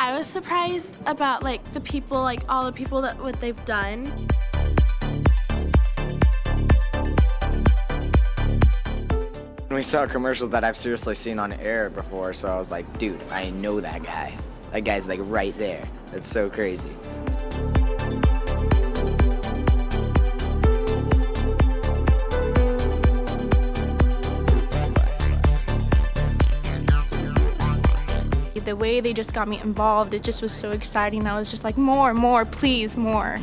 I was surprised about the people, all the people that what they've done. We saw a commercial that I've seriously seen on air before, so I was like, dude, I know that guy. That guy's right there. That's so crazy. The way they just got me involved, it just was so exciting. I was just like, more, please, more.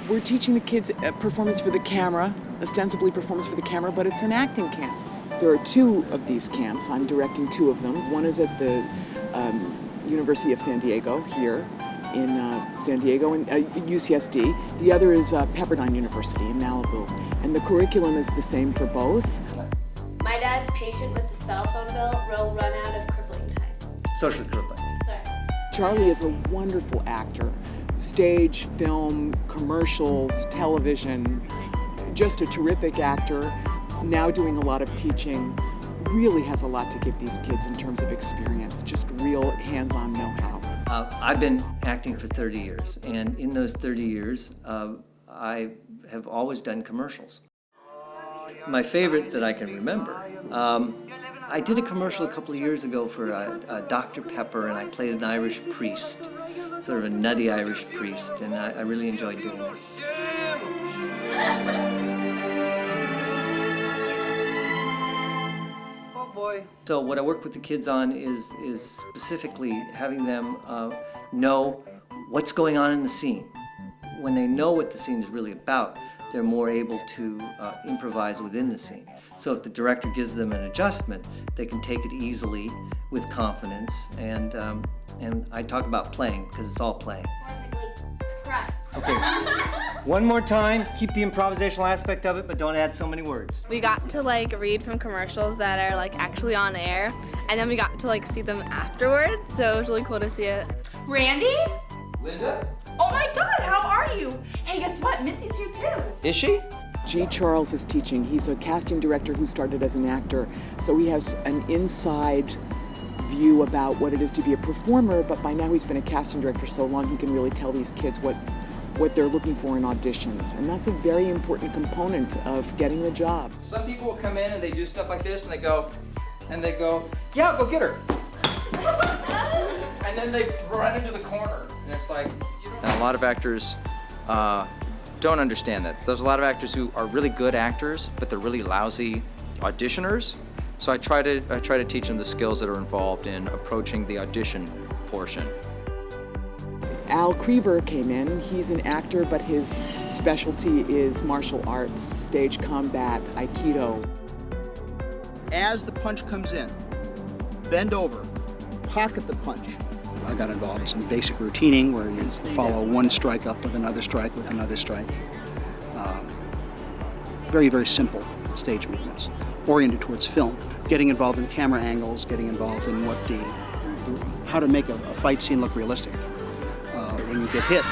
We're teaching the kids performance for the camera, ostensibly performance for the camera, but it's an acting camp. There are 2 of these camps. I'm directing 2 of them. One is at the University of San Diego here in San Diego, and UCSD. The other is Pepperdine University in Malibu. And the curriculum is the same for both. My dad's patient with the cell phone bill will run out of crippling time. Social crippling. Sorry. Charlie is a wonderful actor. Stage, film, commercials, television, just a terrific actor, now doing a lot of teaching, really has a lot to give these kids in terms of experience, just real hands-on know-how. I've been acting for 30 years, and in those 30 years, I have always done commercials. My favorite that I can remember, I did a commercial a couple of years ago for Dr. Pepper, and I played an Irish priest, sort of a nutty Irish priest, and I really enjoyed doing that. Oh boy. So what I work with the kids on is specifically having them know what's going on in the scene. When they know what the scene is really about, they're more able to improvise within the scene. So if the director gives them an adjustment, they can take it easily with confidence, and I talk about playing because it's all playing. Right. Okay, one more time, keep the improvisational aspect of it, but don't add so many words. We got to read from commercials that are actually on air, and then we got to see them afterwards, so it was really cool to see it. Randy? Linda? Oh my God, how are you? Hey, guess what? Missy's here too. Is she? G. Charles is teaching. He's a casting director who started as an actor, so he has an inside view about what it is to be a performer, but by now he's been a casting director so long he can really tell these kids what they're looking for in auditions, and that's a very important component of getting the job. Some people will come in and they do stuff like this and they go, yeah, go get her. And then they run into the corner, and it's like, you don't. And a lot of actors don't understand that. There's a lot of actors who are really good actors, but they're really lousy auditioners. So I try to teach them the skills that are involved in approaching the audition portion. Al Creever came in. He's an actor, but his specialty is martial arts, stage combat, Aikido. As the punch comes in, bend over, pocket the punch. I got involved in some basic routining where you follow one strike up with another strike with another strike. Very, very simple stage movements, oriented towards film. Getting involved in camera angles, getting involved in how to make a fight scene look realistic. When you get hit,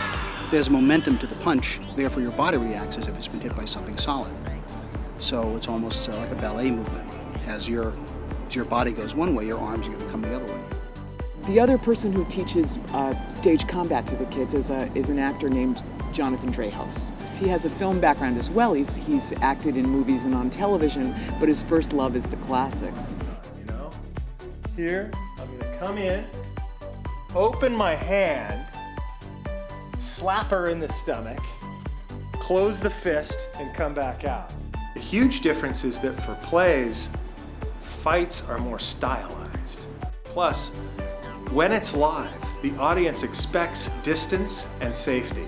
there's momentum to the punch, therefore your body reacts as if it's been hit by something solid. So it's almost like a ballet movement. As your body goes one way, your arms are going to come the other way. The other person who teaches stage combat to the kids is an actor named Jonathan Dreyhaus. He has a film background as well. He's acted in movies and on television, but his first love is the classics. You know, here, I'm gonna come in, open my hand, slap her in the stomach, close the fist, and come back out. The huge difference is that for plays, fights are more stylized. Plus, when it's live, the audience expects distance and safety.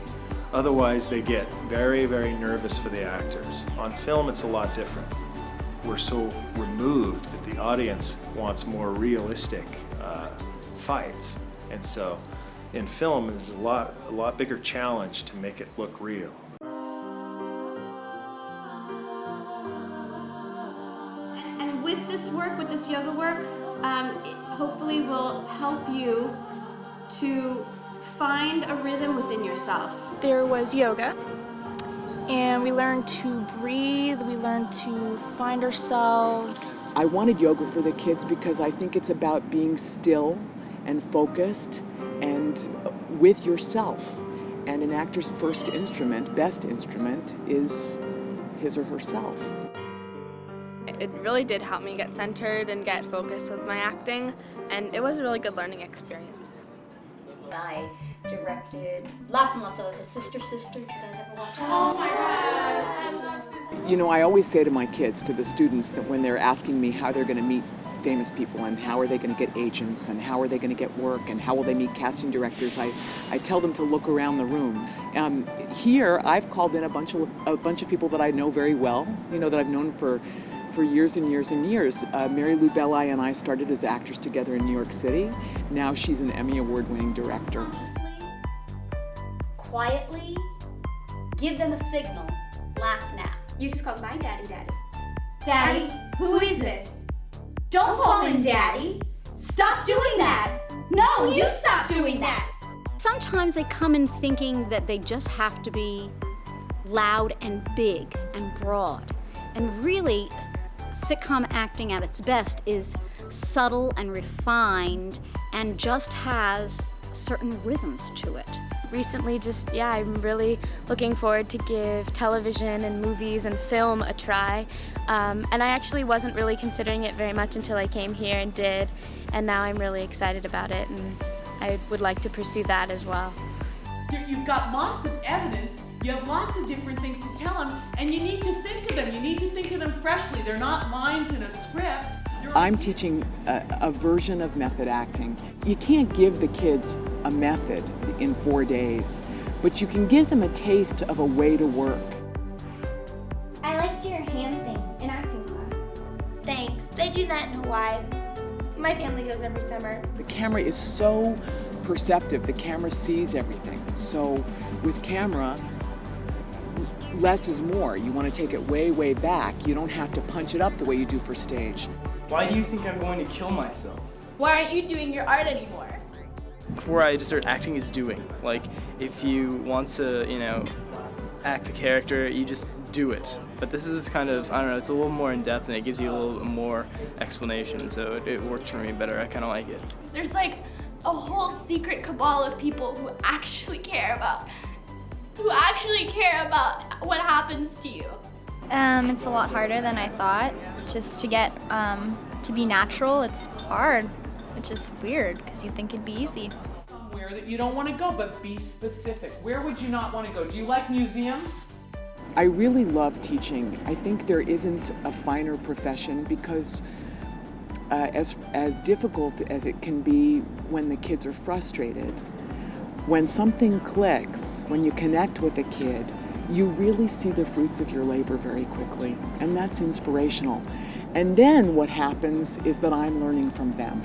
Otherwise, they get very, very nervous for the actors. On film, it's a lot different. We're so removed that the audience wants more realistic fights. And so, in film, there's a lot bigger challenge to make it look real. And with this work, with this yoga work, it hopefully will help you to find a rhythm within yourself. There was yoga, and we learn to breathe, we learn to find ourselves. I wanted yoga for the kids because I think it's about being still and focused and with yourself. And an actor's first instrument, best instrument, is his or herself. It really did help me get centered and get focused with my acting, and it was a really good learning experience. I directed lots and lots of those. Sister, did you guys ever watch that? Oh my God. You know, I always say to my kids, to the students, that when they're asking me how they're going to meet famous people and how are they going to get agents and how are they going to get work and how will they meet casting directors, I tell them to look around the room. Here, I've called in a bunch of people that I know very well, you know, that I've known for years and years and years. Mary Lou Belli and I started as actors together in New York City. Now she's an Emmy Award-winning director. Quietly, give them a signal. Laugh now. You just called my daddy Daddy. Daddy, who is this? Don't call him Daddy. Stop doing that. No, you stop doing that. Sometimes they come in thinking that they just have to be loud and big and broad. And really, sitcom acting at its best is subtle and refined and just has certain rhythms to it. Recently, I'm really looking forward to give television and movies and film a try. And I actually wasn't really considering it very much until I came here and did. And now I'm really excited about it, and I would like to pursue that as well. You've got lots of evidence, you have lots of different things to tell them, and you need to think of them. You need to think of them freshly. They're not lines in a script. I'm teaching a version of method acting. You can't give the kids a method in 4 days, but you can give them a taste of a way to work. I liked your hand thing in acting class. Thanks. They do that in Hawaii. My family goes every summer. The camera is so perceptive. The camera sees everything. So with camera, less is more. You want to take it way, way back. You don't have to punch it up the way you do for stage. Why do you think I'm going to kill myself? Why aren't you doing your art anymore? Before I just started acting is doing. Like, if you want to, act a character, you just do it. But this is kind of, I don't know, it's a little more in-depth and it gives you a little more explanation, so it works for me better. I kind of like it. There's like a whole secret cabal of people who actually care about what happens to you. It's a lot harder than I thought. Just to get to be natural, it's hard. It's just weird because you think it'd be easy. Somewhere that you don't want to go, but be specific. Where would you not want to go? Do you like museums? I really love teaching. I think there isn't a finer profession because as difficult as it can be when the kids are frustrated, when something clicks, when you connect with a kid, you really see the fruits of your labor very quickly, and that's inspirational. And then what happens is that I'm learning from them.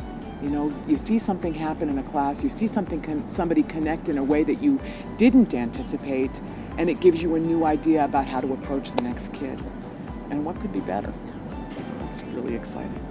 You see something happen in a class, you see somebody connect in a way that you didn't anticipate, and it gives you a new idea about how to approach the next kid. And what could be better? It's really exciting.